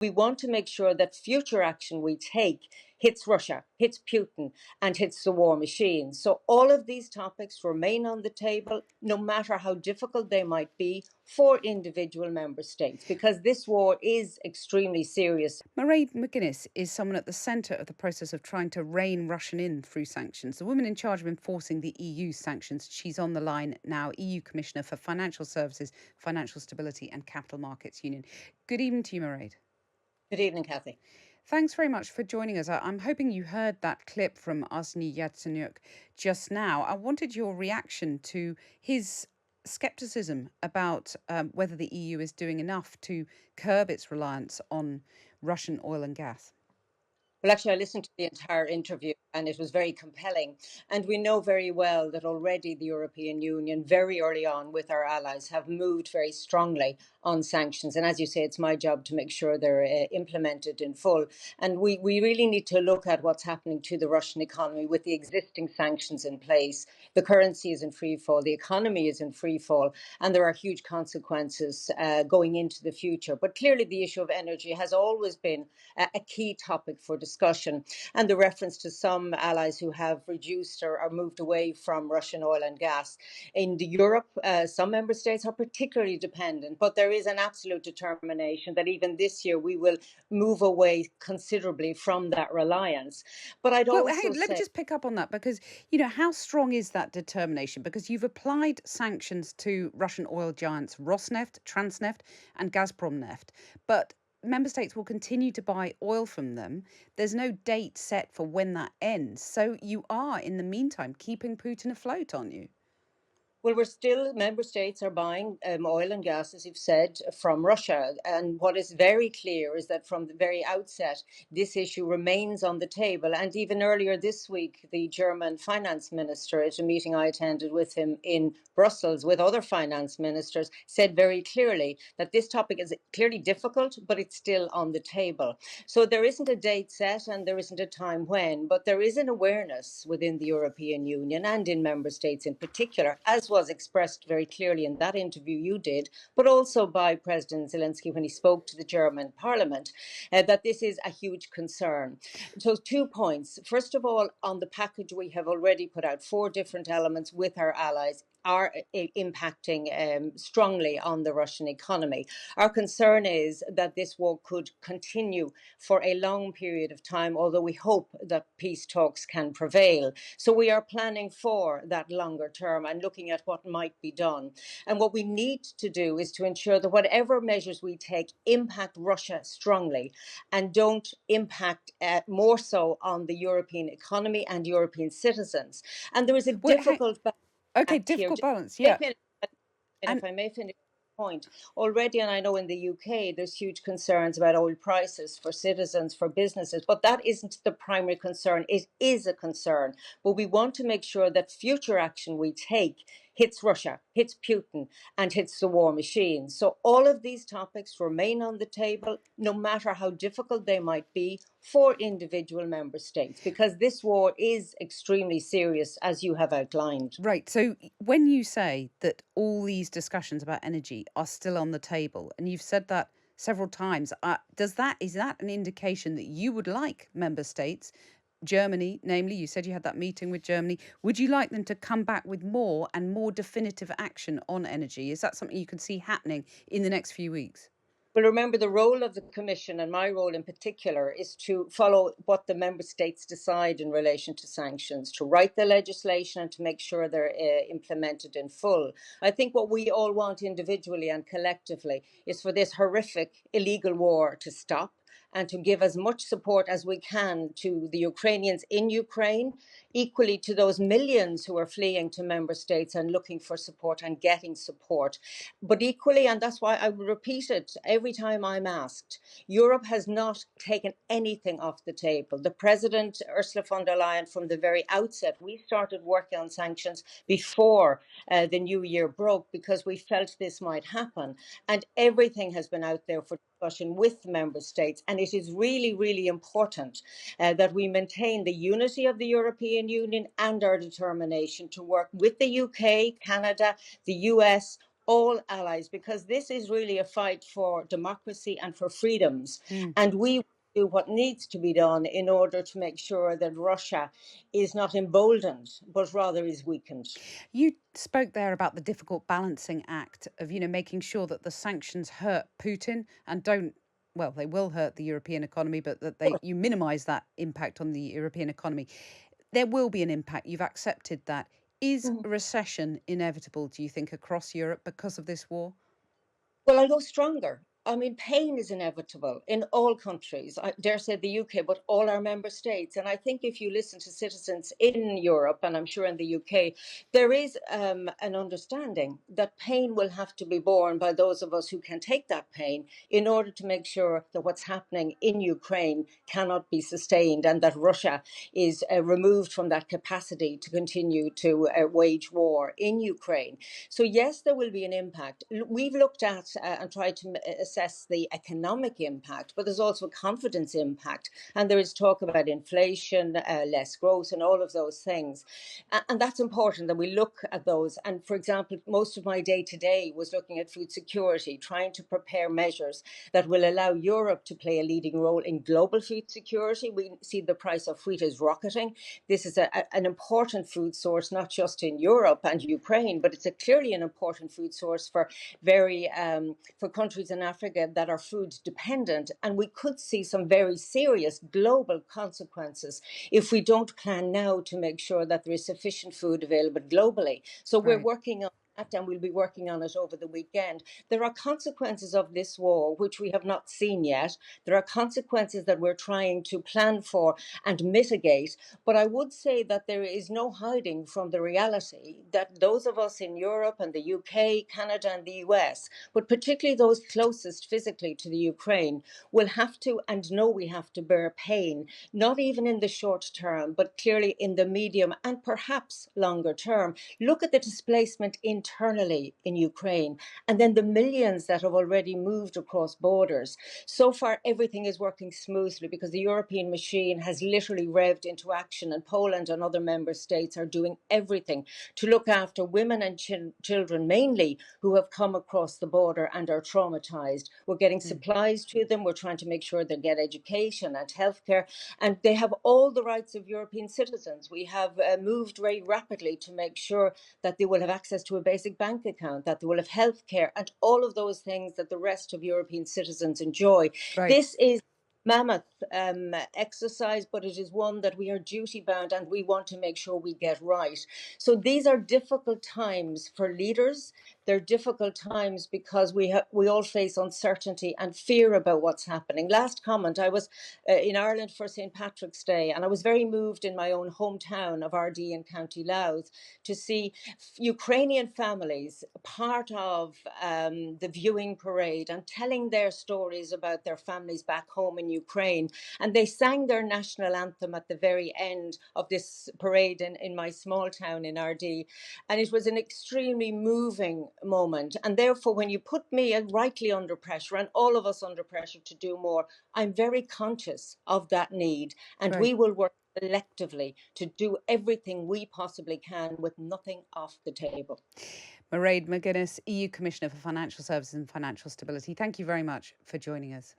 We want to make sure that future action we take hits Russia, hits Putin, and hits the war machine. So all of these topics remain on the table, no matter how difficult they might be for individual member states, because this war is extremely serious. Mairead McGuinness is someone at the centre of the process of trying to rein Russia in through sanctions. The woman in charge of enforcing the EU's sanctions. She's on the line now, EU Commissioner for Financial Services, Financial Stability and Capital Markets Union. Good evening to you, Mairead. Good evening, Cathy. Thanks very much for joining us. I'm hoping you heard that clip from Arseniy Yatsenyuk just now. I wanted your reaction to his scepticism about whether the EU is doing enough to curb its reliance on Russian oil and gas. Well, actually, I listened to the entire interview and it was very compelling. And we know very well that already the European Union, very early on with our allies, have moved very strongly on sanctions. And as you say, it's my job to make sure they're implemented in full. And we really need to look at what's happening to the Russian economy with the existing sanctions in place. The currency is in free fall, the economy is in free fall, and there are huge consequences going into the future. But clearly, the issue of energy has always been a key topic for discussion. And the reference to some allies who have reduced or moved away from Russian oil and gas. In Europe, some member states are particularly dependent, but there is an absolute determination that even this year we will move away considerably from that reliance. But I'd Well, also hey, let me say, just pick up on that because, how strong is that determination? Because you've applied sanctions to Russian oil giants Rosneft, Transneft, and Gazprom Neft. But member states will continue to buy oil from them. There's no date set for when that ends. So you are, in the meantime, keeping Putin afloat, aren't you? well, we're still, member states are buying oil and gas, as you've said, from Russia. And what is very clear is that from the very outset, this issue remains on the table. And even earlier this week, the German finance minister, at a meeting I attended with him in Brussels with other finance ministers, said very clearly that this topic is clearly difficult, but it's still on the table. So there isn't a date set and there isn't a time when, but there is an awareness within the European Union and in member states in particular, as was expressed very clearly in that interview you did, but also by President Zelensky when he spoke to the German parliament, that this is a huge concern. So 2 points. First of all, on the package, we have already put out 4 different elements with our allies are impacting strongly on the Russian economy. Our concern is that this war could continue for a long period of time, although we hope that peace talks can prevail. So we are planning for that longer term and looking at what might be done. And what we need to do is to ensure that whatever measures we take impact Russia strongly and don't impact more so on the European economy and European citizens. And there is a Well, difficult okay, here. difficult balance, yeah. And And if I may finish the point, already, and I know in the UK, there's huge concerns about oil prices for citizens, for businesses, but that isn't the primary concern. It is a concern, but we want to make sure that future action we take hits Russia, hits Putin, and hits the war machine. So all of these topics remain on the table, no matter how difficult they might be for individual member states, because this war is extremely serious, as you have outlined. right. So when you say that all these discussions about energy are still on the table, and you've said that several times, is that an indication that you would like member states, Germany, namely, you said you had that meeting with Germany. Would you like them to come back with more and more definitive action on energy? Is that something you could see happening in the next few weeks? Well, remember, the role of the Commission, and my role in particular, is to follow what the member states decide in relation to sanctions, to write the legislation and to make sure they're implemented in full. I think what we all want individually and collectively is for this horrific illegal war to stop and to give as much support as we can to the Ukrainians in Ukraine, equally to those millions who are fleeing to member states and looking for support and getting support. But equally, and that's why I repeat it every time I'm asked, Europe has not taken anything off the table. The President, Ursula von der Leyen, from the very outset, we started working on sanctions before the new year broke because we felt this might happen. And everything has been out there for discussion with member states. And it is really, really important that we maintain the unity of the European Union and our determination to work with the UK, Canada, the US, all allies, because this is really a fight for democracy and for freedoms. Mm. And we do what needs to be done in order to make sure that Russia is not emboldened, but rather is weakened. You spoke there about the difficult balancing act of, making sure that the sanctions hurt Putin and don't, well, they will hurt the European economy, but that you minimize that impact on the European economy. There will be an impact. You've accepted that. Is a recession inevitable, do you think, across Europe because of this war? Well, I'll go stronger. I mean, pain is inevitable in all countries. I dare say the UK, but all our member states. And I think if you listen to citizens in Europe, and I'm sure in the UK, there is an understanding that pain will have to be borne by those of us who can take that pain in order to make sure that what's happening in Ukraine cannot be sustained and that Russia is removed from that capacity to continue to wage war in Ukraine. So, yes, there will be an impact. We've looked at and tried to assess the economic impact, but there's also a confidence impact. And there is talk about inflation, less growth, and all of those things. And that's important that we look at those. And for example, most of my day today was looking at food security, trying to prepare measures that will allow Europe to play a leading role in global food security. We see the price of wheat is rocketing. This is an important food source, not just in Europe and Ukraine, but it's clearly an important food source for for countries in Africa that are food dependent. And we could see some very serious global consequences if we don't plan now to make sure that there is sufficient food available globally. So we're Right. working on that, and we'll be working on it over the weekend. There are consequences of this war which we have not seen yet. There are consequences that we're trying to plan for and mitigate. But I would say that there is no hiding from the reality that those of us in Europe and the UK, Canada, and the US, but particularly those closest physically to the Ukraine, will have to and know we have to bear pain, not even in the short term, but clearly in the medium and perhaps longer term. Look at the displacement internally in Ukraine and then the millions that have already moved across borders. So far, everything is working smoothly because the European machine has literally revved into action, and Poland and other member states are doing everything to look after women and children, mainly, who have come across the border and are traumatized. We're getting Mm. supplies to them. We're trying to make sure they get education and healthcare, and they have all the rights of European citizens. We have moved very rapidly to make sure that they will have access to a basic bank account, that they will have healthcare, and all of those things that the rest of European citizens enjoy. Right. This is mammoth exercise, but it is one that we are duty bound and we want to make sure we get right. So these are difficult times for leaders. They're difficult times because we all face uncertainty and fear about what's happening. Last comment, I was in Ireland for St. Patrick's Day, and I was very moved in my own hometown of Ardee in County Louth to see Ukrainian families part of the viewing parade and telling their stories about their families back home in Ukraine. And they sang their national anthem at the very end of this parade in my small town in Ardee. And it was an extremely moving moment. And therefore, when you put me rightly under pressure and all of us under pressure to do more, I'm very conscious of that need. And Right. we will work collectively to do everything we possibly can with nothing off the table. Mairead McGuinness, EU Commissioner for Financial Services and Financial Stability. Thank you very much for joining us.